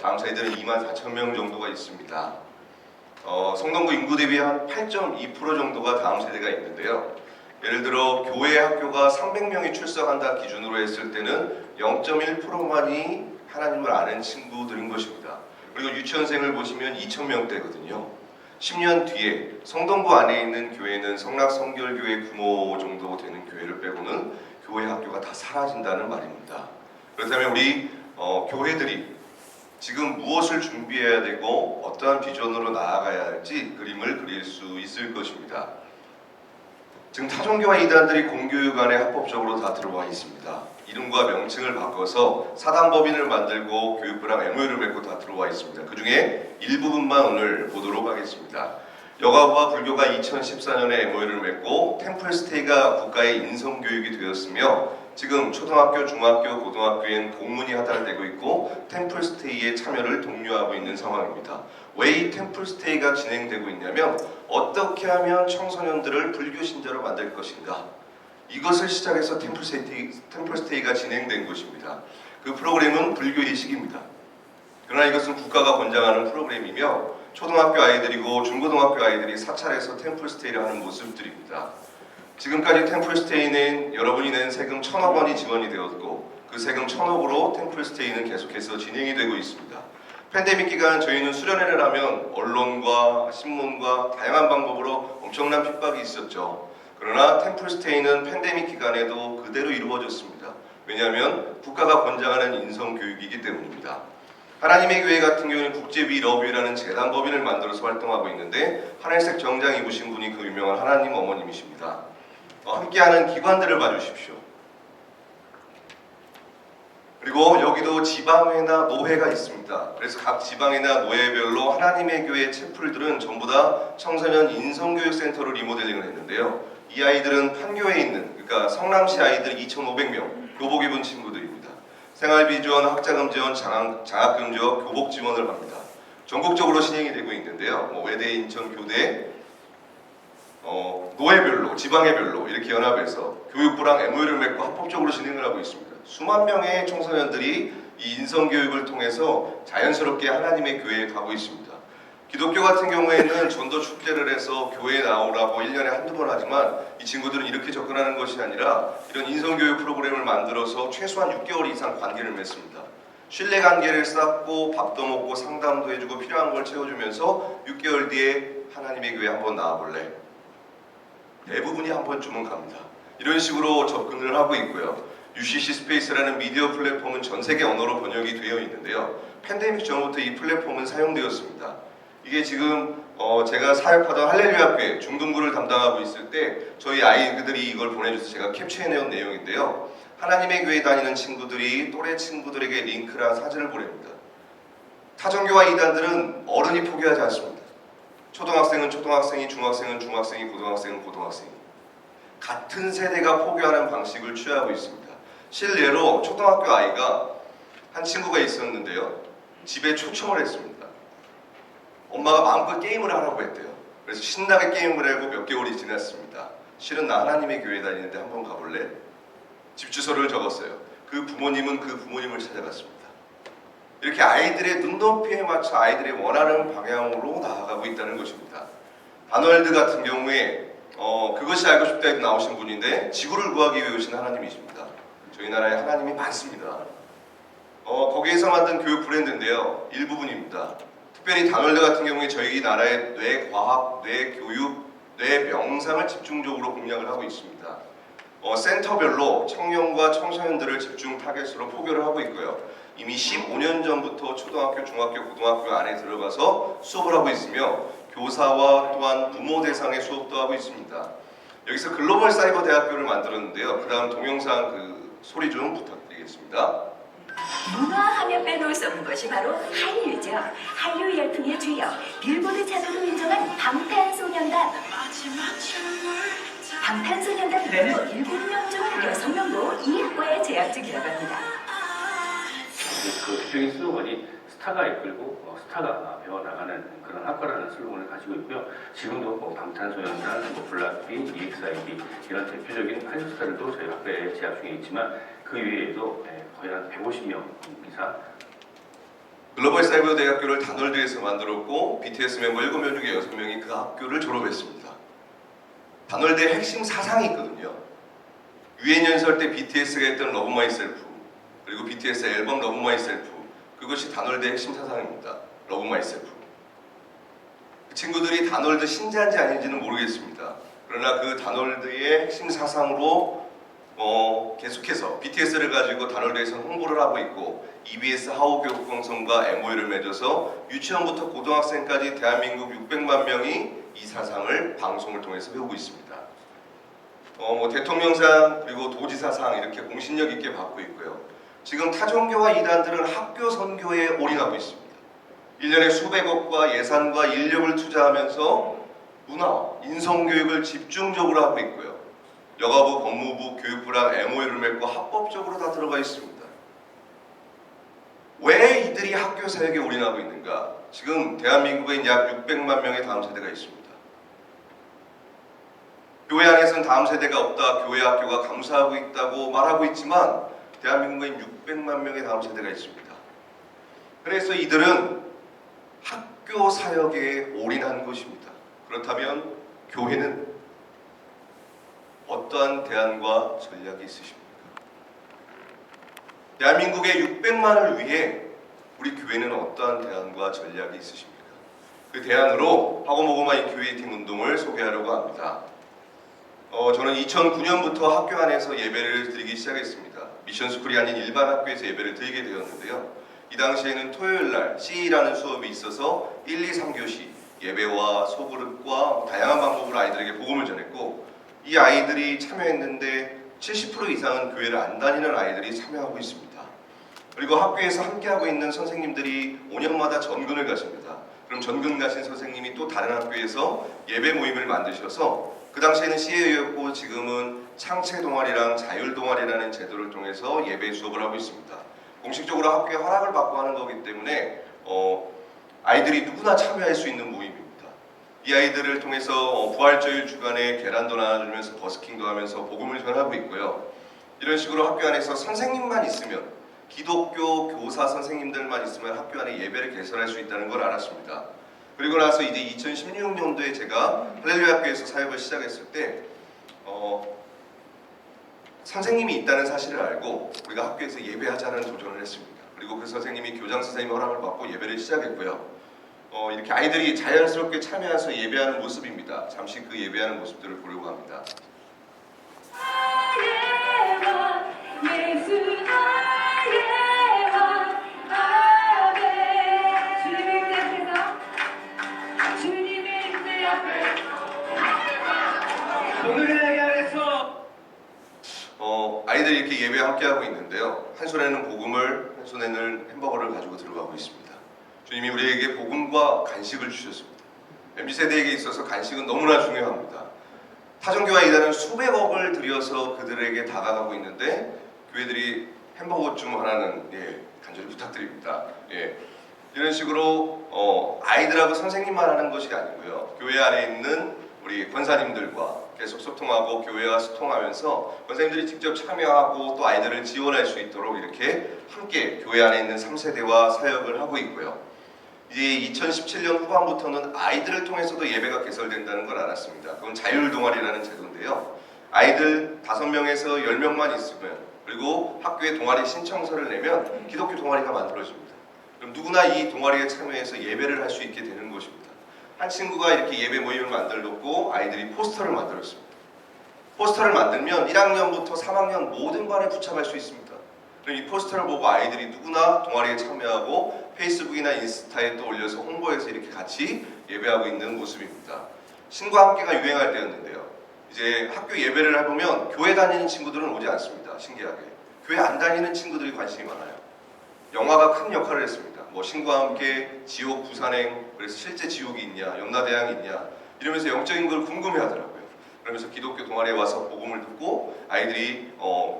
다음 세대는 24,000명 정도가 있습니다. 성동구 인구 대비 한 8.2% 정도가 다음 세대가 있는데요. 예를 들어 교회 학교가 300명이 출석한다 기준으로 했을 때는 0.1%만이 하나님을 아는 친구들인 것입니다. 그리고 유치원생을 보시면 2,000명대거든요. 10년 뒤에 성동구 안에 있는 교회는 성락성결교회 규모 정도 되는 교회를 빼고는 교회 학교가 다 사라진다는 말입니다. 그렇다면 우리 교회들이 지금 무엇을 준비해야 되고 어떠한 비전으로 나아가야 할지 그림을 그릴 수 있을 것입니다. 지금 타종교와 이단들이 공교육 안에 합법적으로 다 들어와 있습니다. 이름과 명칭을 바꿔서 사단법인을 만들고 교육부랑 MOU를 맺고 다 들어와 있습니다. 그 중에 일부분만 오늘 보도록 하겠습니다. 여가부와 불교가 2014년에 MOU를 맺고 템플스테이가 국가의 인성교육이 되었으며 지금 초등학교, 중학교, 고등학교엔 공문이 하달되고 있고 템플스테이에 참여를 독려하고 있는 상황입니다. 왜 이 템플스테이가 진행되고 있냐면 어떻게 하면 청소년들을 불교 신자로 만들 것인가, 이것을 시작해서 템플스테이가 진행된 것입니다. 그 프로그램은 불교의식입니다. 그러나 이것은 국가가 권장하는 프로그램이며 초등학교 아이들이고 중고등학교 아이들이 사찰에서 템플스테이를 하는 모습들입니다. 지금까지 템플스테이는 여러분이 낸 세금 1,000억 원이 지원이 되었고 그 세금 1,000억으로 템플스테이는 계속해서 진행이 되고 있습니다. 팬데믹 기간 저희는 수련회를 하면 언론과 신문과 다양한 방법으로 엄청난 핍박이 있었죠. 그러나 템플스테이는 팬데믹 기간에도 그대로 이루어졌습니다. 왜냐하면 국가가 권장하는 인성교육이기 때문입니다. 하나님의 교회 같은 경우는 국제비 러브라는 재단 법인을 만들어서 활동하고 있는데 하늘색 정장 입으신 분이 그 유명한 하나님 어머님이십니다. 함께하는 기관들을 봐주십시오. 그리고 여기도 지방회나 노회가 있습니다. 그래서 각 지방회나 노회별로 하나님의 교회 채플들은 전부 다 청소년 인성교육센터로 리모델링을 했는데요. 이 아이들은 판교에 있는, 그러니까 성남시 아이들 2,500명 교복 입은 친구들입니다. 생활비 지원, 학자금 지원, 장학금 지원, 교복 지원을 합니다. 전국적으로 진행이 되고 있는데요. 외대, 인천, 교대, 노회별로, 지방회별로 이렇게 연합해서 교육부랑 MOU를 맺고 합법적으로 진행을 하고 있습니다. 수만 명의 청소년들이 이 인성교육을 통해서 자연스럽게 하나님의 교회에 가고 있습니다. 기독교 같은 경우에는 전도 축제를 해서 교회에 나오라고 1년에 한두 번 하지만 이 친구들은 이렇게 접근하는 것이 아니라 이런 인성교육 프로그램을 만들어서 최소한 6개월 이상 관계를 맺습니다. 신뢰관계를 쌓고 밥도 먹고 상담도 해주고 필요한 걸 채워주면서 6개월 뒤에 하나님의 교회 한번 나와볼래? 대부분이 한 번쯤은 갑니다. 이런 식으로 접근을 하고 있고요. UCC 스페이스라는 미디어 플랫폼은 전 세계 언어로 번역이 되어 있는데요. 팬데믹 전부터 이 플랫폼은 사용되었습니다. 이게 지금 제가 사역하던 할렐루야 교회 중등부를 담당하고 있을 때 저희 아이들이 이걸 보내줘서 제가 캡처해내온 내용인데요. 하나님의 교회 다니는 친구들이 또래 친구들에게 링크랑 사진을 보냅니다. 타종교와 이단들은 어른이 포기하지 않습니다. 초등학생은 초등학생이, 중학생은 중학생이, 고등학생은 고등학생이 같은 세대가 포기하는 방식을 취하고 있습니다. 실례로 초등학교 아이가 한 친구가 있었는데요. 집에 초청을 했습니다. 엄마가 마음껏 게임을 하라고 했대요. 그래서 신나게 게임을 하고 몇 개월이 지났습니다. 실은 나 하나님의 교회 다니는데 한번 가볼래? 집 주소를 적었어요. 그 부모님은 그 부모님을 찾아갔습니다. 이렇게 아이들의 눈높이에 맞춰 아이들의 원하는 방향으로 나아가고 있다는 것입니다. 바널드 같은 경우에 그것이 알고 싶다에도 나오신 분인데 지구를 구하기 위해 오신 하나님이십니다. 저희 나라에 하나님이 많습니다. 거기에서 만든 교육 브랜드인데요. 일부분입니다. 특별히 다널드 같은 경우에 저희 나라의 뇌과학, 뇌교육, 뇌명상을 집중적으로 공략을 하고 있습니다. 센터별로 청년과 청소년들을 집중 타겟으로 포교를 하고 있고요. 이미 15년 전부터 초등학교, 중학교, 고등학교 안에 들어가서 수업을 하고 있으며 교사와 또한 부모 대상의 수업도 하고 있습니다. 여기서 글로벌 사이버 대학교를 만들었는데요. 그 다음 동영상 소리 좀 부탁드리겠습니다. 문화하면 빼놓을 수 없는 것이 바로 한류죠. 한류 열풍의 주역, 빌보드 차트로 인정한 방탄소년단. 방탄소년단 멤버 7명 중 6명도 이 학과에 재학 중이라고 합니다. 그 대표적인 슬로건이 스타가 이끌고 스타가 배워나가는 그런 학과라는 슬로건을 가지고 있고요. 지금도 방탄소년단, 블락비, EXID 이런 대표적인 한류 스타들도 저희 학과에 재학 중에 있지만 그 외에도 거의 한 150명 이상 글로벌 사이버 대학교를 다놀드에서 만들었고 BTS 멤버 7명 중에 6명이 그 학교를 졸업했습니다. 다놀드의 핵심 사상이 있거든요. 유엔연설 때 BTS가 했던 러브 마이 셀프, 그리고 BTS의 앨범 러브 마이 셀프, 그것이 다놀드의 핵심 사상입니다. 러브 마이 셀프. 그 친구들이 다놀드 신자인지 아닌지는 모르겠습니다. 그러나 그 다놀드의 핵심 사상으로 계속해서 BTS를 가지고 다놀드에서는 홍보를 하고 있고, EBS 하우교육방송과 MOU를 맺어서 유치원부터 고등학생까지 대한민국 600만 명이 이 사상을 방송을 통해서 배우고 있습니다. 대통령상 그리고 도지사상 이렇게 공신력 있게 받고 있고요. 지금 타종교와 이단들은 학교 선교에 올인하고 있습니다. 1년에 수백억과 예산과 인력을 투자하면서 문화, 인성교육을 집중적으로 하고 있고요. 여가부, 법무부, 교육부랑 MOU를 맺고 합법적으로 다 들어가 있습니다. 왜 이들이 학교 사역에 올인하고 있는가? 지금 대한민국엔 약 600만 명의 다음 세대가 있습니다. 교회 안에서는 다음 세대가 없다, 교회 학교가 감사하고 있다고 말하고 있지만 대한민국엔 600만 명의 다음 세대가 있습니다. 그래서 이들은 학교 사역에 올인한 것입니다. 그렇다면 교회는 어떠한 대안과 전략이 있으십니까? 대한민국의 600만을 위해 우리 교회는 어떠한 대안과 전략이 있으십니까? 그 대안으로 하고모고마이 교회팀 운동을 소개하려고 합니다. 저는 2009년부터 학교 안에서 예배를 드리기 시작했습니다. 미션스쿨이 아닌 일반 학교에서 예배를 드리게 되었는데요. 이 당시에는 토요일날 CE라는 수업이 있어서 1, 2, 3교시 예배와 소그룹과 다양한 방법으로 아이들에게 복음을 전했고, 이 아이들이 참여했는데 70% 이상은 교회를 안 다니는 아이들이 참여하고 있습니다. 그리고 학교에서 함께하고 있는 선생님들이 5년마다 전근을 가십니다. 그럼 전근 가신 선생님이 또 다른 학교에서 예배 모임을 만드셔서, 그 당시에는 CA였고 지금은 창체 동아리랑 자율 동아리라는 제도를 통해서 예배 수업을 하고 있습니다. 공식적으로 학교에 허락을 받고 하는 거기 때문에 아이들이 누구나 참여할 수 있는 모임입니다. 이 아이들을 통해서 부활절 주간에 계란도 나눠주면서 버스킹도 하면서 복음을 전하고 있고요. 이런 식으로 학교 안에서 선생님만 있으면, 기독교 교사 선생님들만 있으면 학교 안에 예배를 개설할 수 있다는 걸 알았습니다. 그리고 나서 이제 2016년도에 제가 할렐루야 학교에서 사역을 시작했을 때 선생님이 있다는 사실을 알고 우리가 학교에서 예배하자는 도전을 했습니다. 그리고 그 선생님이 교장 선생님의 허락을 받고 예배를 시작했고요. 이렇게 아이들이 자연스럽게 참여해서 예배하는 모습입니다. 잠시 그 예배하는 모습들을 보려고 합니다. 아이들이 이렇게 예배에 함께하고 있는데요. 한 손에는 복음을, 한 손에는 햄버거를 가지고 들어가고 있습니다. 주님이 우리에게 복음과 간식을 주셨습니다. MZ세대에게 있어서 간식은 너무나 중요합니다. 타종교와 이단은 수백억을 들여서 그들에게 다가가고 있는데 교회들이 햄버거 좀 하나는 간절히 부탁드립니다. 이런 식으로 아이들하고 선생님만 하는 것이 아니고요. 교회 안에 있는 우리 권사님들과 계속 소통하고 교회와 소통하면서 권사님들이 직접 참여하고 또 아이들을 지원할 수 있도록 이렇게 함께 교회 안에 있는 3세대와 사역을 하고 있고요. 이제 2017년 후반부터는 아이들을 통해서도 예배가 개설된다는 걸 알았습니다. 그건 자율동아리라는 제도인데요. 아이들 5명에서 10명만 있으면, 그리고 학교에 동아리 신청서를 내면 기독교 동아리가 만들어집니다. 그럼 누구나 이 동아리에 참여해서 예배를 할 수 있게 되는 것입니다. 한 친구가 이렇게 예배 모임을 만들었고 아이들이 포스터를 만들었습니다. 포스터를 만들면 1학년부터 3학년 모든 반에 부착할 수 있습니다. 그럼 이 포스터를 보고 아이들이 누구나 동아리에 참여하고 페이스북이나 인스타에 또 올려서 홍보해서 이렇게 같이 예배하고 있는 모습입니다. 신과 함께가 유행할 때였는데요. 이제 학교 예배를 해보면 교회 다니는 친구들은 오지 않습니다. 신기하게. 교회 안 다니는 친구들이 관심이 많아요. 영화가 큰 역할을 했습니다. 뭐 신과 함께, 지옥 부산행, 그래서 실제 지옥이 있냐, 염라대왕이 있냐 이러면서 영적인 걸 궁금해하더라고요. 그러면서 기독교 동아리에 와서 복음을 듣고 아이들이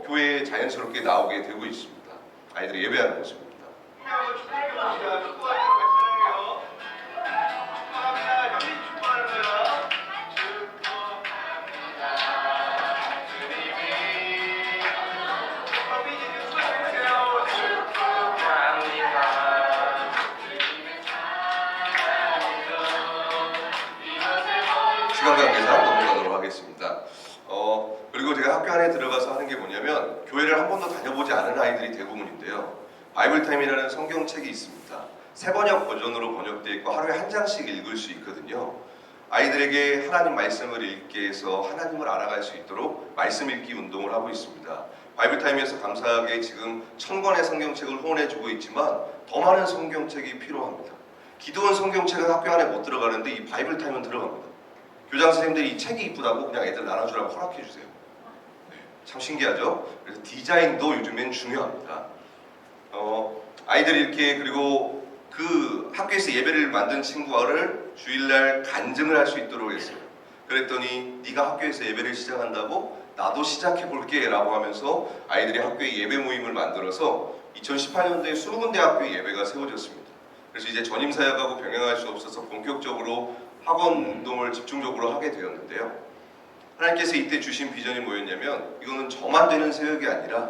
교회에 자연스럽게 나오게 되고 있습니다. 아이들이 예배하는 모습입니다. 학교 안에 들어가서 하는 게 뭐냐면 교회를 한 번도 다녀보지 않은 아이들이 대부분인데요. 바이블타임이라는 성경책이 있습니다. 새번역 버전으로 번역되어 있고 하루에 한 장씩 읽을 수 있거든요. 아이들에게 하나님 말씀을 읽게 해서 하나님을 알아갈 수 있도록 말씀 읽기 운동을 하고 있습니다. 바이블타임에서 감사하게 지금 1000권의 성경책을 후원해주고 있지만 더 많은 성경책이 필요합니다. 기도원 성경책은 학교 안에 못 들어가는데 이 바이블타임은 들어갑니다. 교장 선생님들이 이 책이 이쁘다고 그냥 애들 나눠주라고 허락해주세요. 네, 참 신기하죠? 그래서 디자인도 요즘엔 중요합니다. 아이들이 이렇게 그리고 그 학교에서 예배를 만든 친구를 주일날 간증을 할 수 있도록 했어요. 그랬더니 네가 학교에서 예배를 시작한다고? 나도 시작해볼게 라고 하면서 아이들이 학교에 예배 모임을 만들어서 2018년도에 20군데 학교에 예배가 세워졌습니다. 그래서 이제 전임사역하고 병행할 수 없어서 본격적으로 학원 운동을 집중적으로 하게 되었는데요. 하나님께서 이때 주신 비전이 뭐였냐면 이거는 저만 되는 사역이 아니라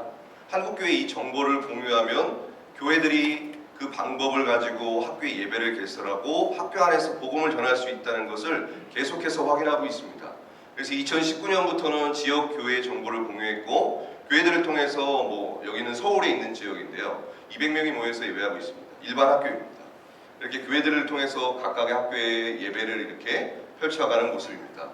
한국교회 이 정보를 공유하면 교회들이 그 방법을 가지고 학교에 예배를 개설하고 학교 안에서 복음을 전할 수 있다는 것을 계속해서 확인하고 있습니다. 그래서 2019년부터는 지역 교회 정보를 공유했고 교회들을 통해서 뭐 여기는 서울에 있는 지역인데요. 200명이 모여서 예배하고 있습니다. 일반 학교입니다. 이렇게 교회들을 통해서 각각의 학교의 예배를 이렇게 펼쳐가는 모습입니다.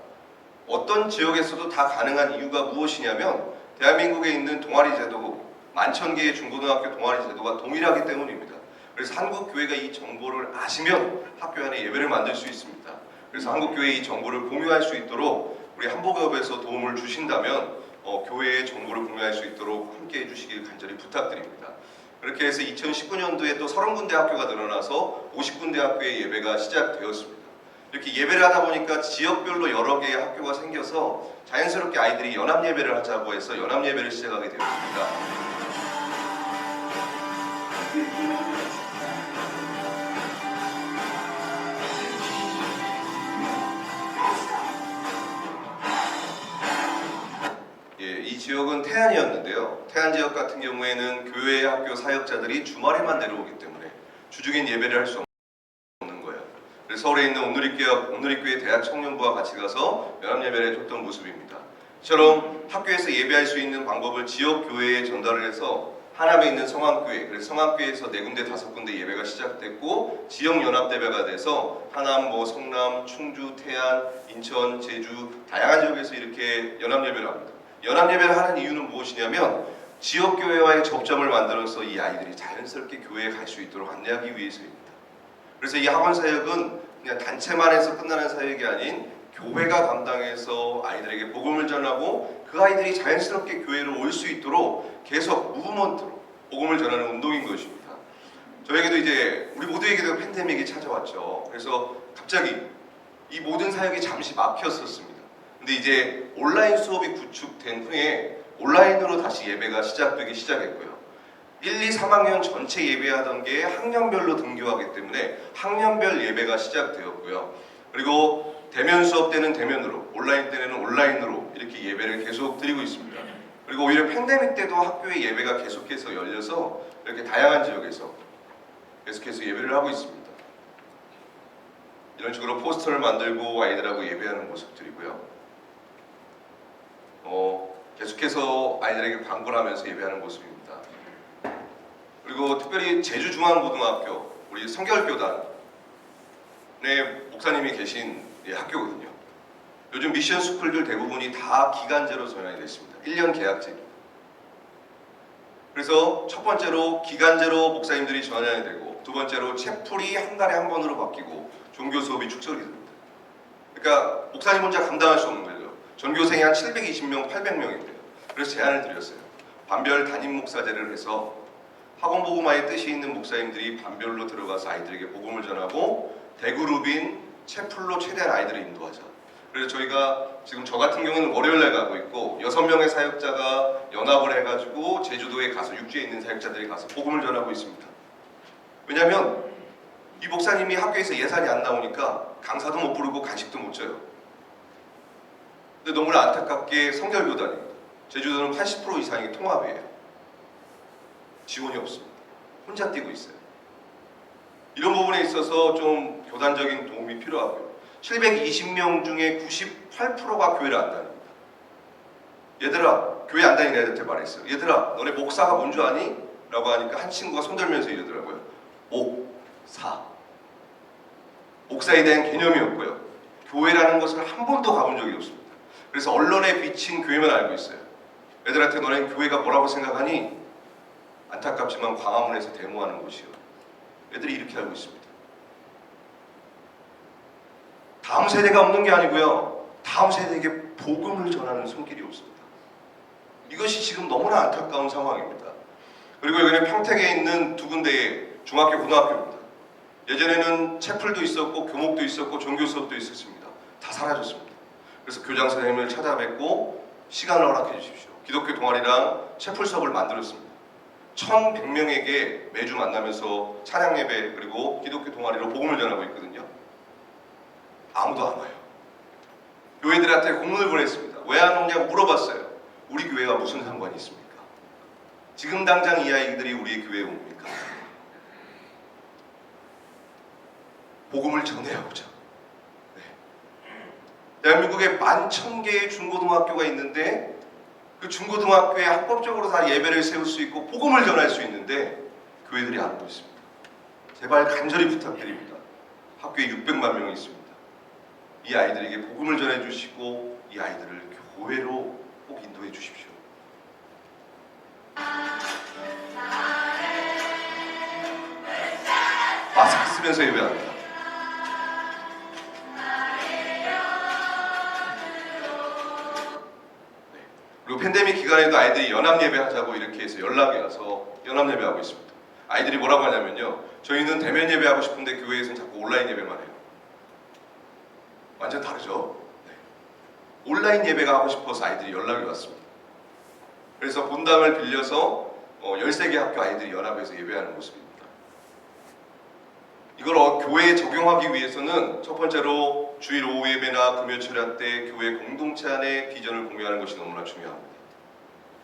어떤 지역에서도 다 가능한 이유가 무엇이냐면 대한민국에 있는 동아리 제도, 11,000개의 중고등학교 동아리 제도가 동일하기 때문입니다. 그래서 한국교회가 이 정보를 아시면 학교 안에 예배를 만들 수 있습니다. 그래서 한국교회의 이 정보를 공유할 수 있도록 우리 한복협에서 도움을 주신다면 교회의 정보를 공유할 수 있도록 함께 해주시길 간절히 부탁드립니다. 그렇게 해서 2019년도에 또 30군데 학교가 늘어나서 50군데 학교의 예배가 시작되었습니다. 이렇게 예배를 하다 보니까 지역별로 여러 개의 학교가 생겨서 자연스럽게 아이들이 연합예배를 하자고 해서 연합예배를 시작하게 되었습니다. 이 지역은 태안이었는데요. 태안 지역 같은 경우에는 교회 학교 사역자들이 주말에만 내려오기 때문에 주중엔 예배를 할 수 없는 거예요. 그래서 서울에 있는 온누리교회 대학 청년부와 같이 가서 연합예배를 해줬던 모습입니다. 이처럼 학교에서 예배할 수 있는 방법을 지역 교회에 전달을 해서 하남에 있는 성암교회, 그래서 성암교회에서 4군데, 5군데 예배가 시작됐고 지역 연합대회가 돼서 하남, 성남, 충주, 태안, 인천, 제주 다양한 지역에서 이렇게 연합예배를 합니다. 연합예배를 하는 이유는 무엇이냐면 지역교회와의 접점을 만들어서 이 아이들이 자연스럽게 교회에 갈 수 있도록 안내하기 위해서입니다. 그래서 이 학원 사역은 그냥 단체만 해서 끝나는 사역이 아닌 교회가 감당해서 아이들에게 복음을 전하고 그 아이들이 자연스럽게 교회로 올 수 있도록 계속 무브먼트로 복음을 전하는 운동인 것입니다. 저에게도 이제 우리 모두에게도 팬데믹이 찾아왔죠. 그래서 갑자기 이 모든 사역이 잠시 막혔었습니다. 근데 이제 온라인 수업이 구축된 후에 온라인으로 다시 예배가 시작되기 시작했고요. 1, 2, 3학년 전체 예배하던 게 학년별로 등교하기 때문에 학년별 예배가 시작되었고요. 그리고 대면 수업 때는 대면으로, 온라인 때는 온라인으로 이렇게 예배를 계속 드리고 있습니다. 그리고 오히려 팬데믹 때도 학교의 예배가 계속해서 열려서 이렇게 다양한 지역에서 계속해서 예배를 하고 있습니다. 이런 식으로 포스터를 만들고 아이들하고 예배하는 모습들이고요. 계속해서 아이들에게 광고를 하면서 예배하는 모습입니다. 그리고 특별히 제주중앙고등학교, 우리 성결교단의 목사님이 계신 학교거든요. 요즘 미션 스쿨들 대부분이 다 기간제로 전환이 됐습니다. 1년 계약제입니다. 그래서 첫 번째로 기간제로 목사님들이 전환이 되고 두 번째로 채플이 한 달에 한 번으로 바뀌고 종교 수업이 축소가 됩니다. 그러니까 목사님 혼자 감당할 수 없는 거죠. 전교생이 한 720명, 800명인데요. 그래서 제안을 드렸어요. 반별 담임 목사제를 해서 학원 복음화의 뜻이 있는 목사님들이 반별로 들어가서 아이들에게 복음을 전하고 대그룹인 채플로 최대한 아이들을 인도하자. 그래서 저희가 지금 저 같은 경우는 월요일날 가고 있고 6명의 사역자가 연합을 해가지고 제주도에 가서 육지에 있는 사역자들이 가서 복음을 전하고 있습니다. 왜냐하면 이 목사님이 학교에서 예산이 안 나오니까 강사도 못 부르고 간식도 못 줘요. 근데 너무나 안타깝게 성결교단입니다. 제주도는 80% 이상이 통합이에요. 지원이 없습니다. 혼자 뛰고 있어요. 이런 부분에 있어서 좀 교단적인 도움이 필요하고요. 720명 중에 98%가 교회를 안 다닙니다. 얘들아, 교회 안 다니는 애들한테 말했어요. 얘들아, 너네 목사가 뭔 줄 아니? 라고 하니까 한 친구가 손들면서 이러더라고요. 목사. 목사에 대한 개념이 없고요. 교회라는 것을 한 번도 가본 적이 없습니다. 그래서 언론에 비친 교회만 알고 있어요. 애들한테 너네는 교회가 뭐라고 생각하니? 안타깝지만 광화문에서 데모하는 곳이요. 애들이 이렇게 알고 있습니다. 다음 세대가 없는 게 아니고요. 다음 세대에게 복음을 전하는 손길이 없습니다. 이것이 지금 너무나 안타까운 상황입니다. 그리고 여기는 평택에 있는 두 군데의 중학교, 고등학교입니다. 예전에는 채플도 있었고 교목도 있었고 종교 수업도 있었습니다. 다 사라졌습니다. 그래서 교장 선생님을 찾아뵙고 시간을 허락해 주십시오. 기독교 동아리랑 채플 수업을 만들었습니다. 1,100명에게 매주 만나면서 찬양 예배 그리고 기독교 동아리로 복음을 전하고 있거든요. 아무도 안 와요. 교회들한테 공문을 보냈습니다. 왜 안 오냐고 물어봤어요. 우리 교회가 무슨 상관이 있습니까? 지금 당장 이 아이들이 우리 교회에 옵니까? 복음을 전해야 오죠. 네. 대한민국에 11,000개의 중고등학교가 있는데 그 중고등학교에 합법적으로 다 예배를 세울 수 있고 복음을 전할 수 있는데 교회들이 안 오고 있습니다. 제발 간절히 부탁드립니다. 학교에 600만 명이 있습니다. 이 아이들에게 복음을 전해주시고 이 아이들을 교회로 꼭 인도해 주십시오. 마스크 쓰면서 예배합니다. 네. 그리고 팬데믹 기간에도 아이들이 연합 예배하자고 이렇게 해서 연락이 와서 연합 예배하고 있습니다. 아이들이 뭐라고 하냐면요. 저희는 대면 예배하고 싶은데 교회에서는 자꾸 온라인 예배만 해요. 완전 다르죠? 네. 온라인 예배가 하고 싶어서 아이들이 연락이 왔습니다. 그래서 본당을 빌려서 13개 학교 아이들이 연합해서 예배하는 모습입니다. 이걸 교회에 적용하기 위해서는 첫 번째로 주일 오후 예배나 금요철야 때 교회 공동체 안에 비전을 공유하는 것이 너무나 중요합니다.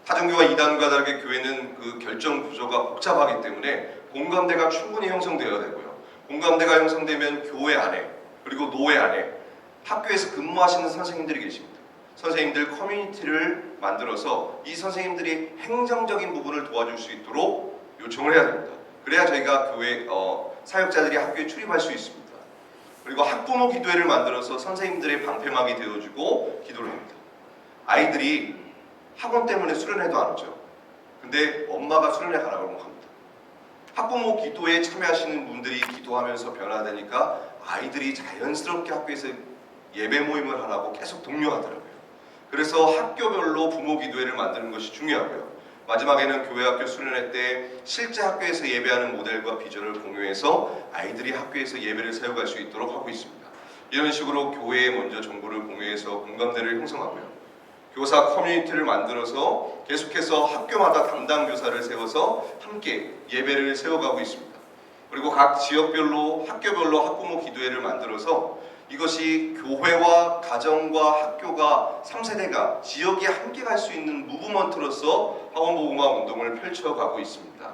타종교와 이단과 다르게 교회는 그 결정 구조가 복잡하기 때문에 공감대가 충분히 형성되어야 되고요. 공감대가 형성되면 교회 안에 그리고 노회 안에 학교에서 근무하시는 선생님들이 계십니다. 선생님들 커뮤니티를 만들어서 이 선생님들이 행정적인 부분을 도와줄 수 있도록 요청을 해야 됩니다. 그래야 저희가 교회 사역자들이 학교에 출입할 수 있습니다. 그리고 학부모 기도회를 만들어서 선생님들의 방패막이 되어주고 기도를 합니다. 아이들이 학원 때문에 수련회도 안 오죠. 근데 엄마가 수련회 가라고 합니다. 학부모 기도에 참여하시는 분들이 기도하면서 변화되니까 아이들이 자연스럽게 학교에서 예배 모임을 하라고 계속 독려하더라고요. 그래서 학교별로 부모 기도회를 만드는 것이 중요하고요. 마지막에는 교회 학교 수련회 때 실제 학교에서 예배하는 모델과 비전을 공유해서 아이들이 학교에서 예배를 세워갈 수 있도록 하고 있습니다. 이런 식으로 교회에 먼저 정보를 공유해서 공감대를 형성하고요. 교사 커뮤니티를 만들어서 계속해서 학교마다 담당 교사를 세워서 함께 예배를 세워가고 있습니다. 그리고 각 지역별로 학교별로 학부모 기도회를 만들어서 이것이 교회와 가정과 학교가 3세대가 지역에 함께 갈 수 있는 무브먼트로서 학원복음화 운동을 펼쳐가고 있습니다.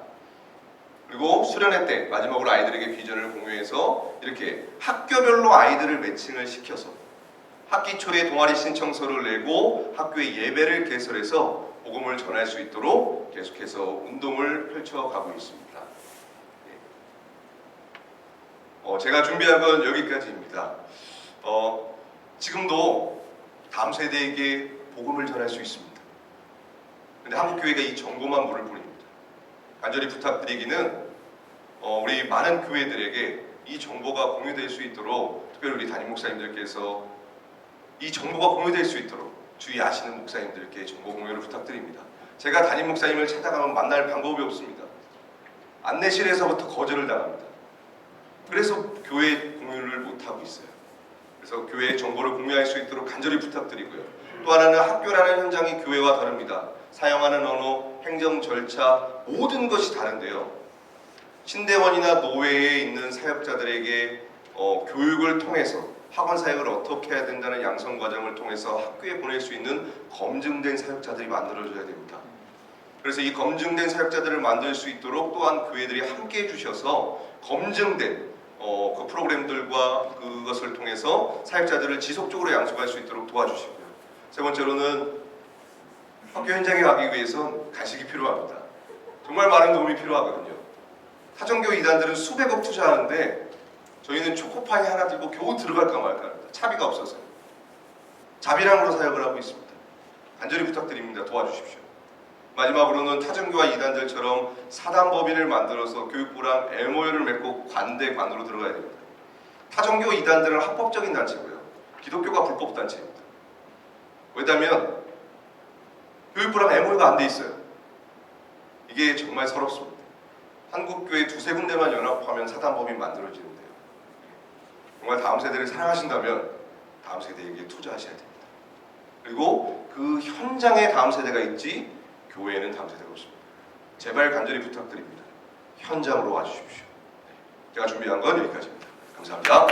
그리고 수련회 때 마지막으로 아이들에게 비전을 공유해서 이렇게 학교별로 아이들을 매칭을 시켜서 학기 초에 동아리 신청서를 내고 학교의 예배를 개설해서 복음을 전할 수 있도록 계속해서 운동을 펼쳐가고 있습니다. 제가 준비한 건 여기까지입니다. 지금도 다음 세대에게 복음을 전할 수 있습니다. 근데 한국교회가 이 정보만 모를 뿐입니다. 간절히 부탁드리기는 우리 많은 교회들에게 이 정보가 공유될 수 있도록 특별히 우리 담임 목사님들께서 이 정보가 공유될 수 있도록 주위 아시는 목사님들께 정보 공유를 부탁드립니다. 제가 담임 목사님을 찾아가면 만날 방법이 없습니다. 안내실에서부터 거절을 당합니다. 그래서 교회 공유를 못하고 있어요. 그래서 교회의 정보를 공유할 수 있도록 간절히 부탁드리고요. 또 하나는 학교라는 현장이 교회와 다릅니다. 사용하는 언어, 행정 절차 모든 것이 다른데요. 신대원이나 노회에 있는 사역자들에게 교육을 통해서 학원 사역을 어떻게 해야 된다는 양성 과정을 통해서 학교에 보낼 수 있는 검증된 사역자들이 만들어져야 됩니다. 그래서 이 검증된 사역자들을 만들 수 있도록 또한 교회들이 함께 해주셔서 검증된 그 프로그램들과 그것을 통해서 사역자들을 지속적으로 양성할 수 있도록 도와주시고요. 세 번째로는 학교 현장에 가기 위해선 간식이 필요합니다. 정말 많은 도움이 필요하거든요. 타정교 이단들은 수백억 투자하는데 저희는 초코파이 하나 들고 겨우 들어갈까 말까 합니다. 차비가 없어서. 자비랑으로 사역을 하고 있습니다. 간절히 부탁드립니다. 도와주십시오. 마지막으로는 타정교와 이단들처럼 사단법인을 만들어서 교육부랑 MOU를 맺고 관대관으로 들어가야 됩니다. 타정교 이단들은 합법적인 단체고요. 기독교가 불법 단체입니다. 왜냐하면 교육부랑 MOU가 안 돼 있어요. 이게 정말 서럽습니다. 한국교회 두세 군데만 연합하면 사단법인 만들어지는데요. 정말 다음 세대를 사랑하신다면 다음 세대에게 투자하셔야 됩니다. 그리고 그 현장에 다음 세대가 있지 교회에는 다음 세대가 없습니다. 제발 간절히 부탁드립니다. 현장으로 와주십시오. 제가 준비한 건 여기까지입니다. 감사합니다.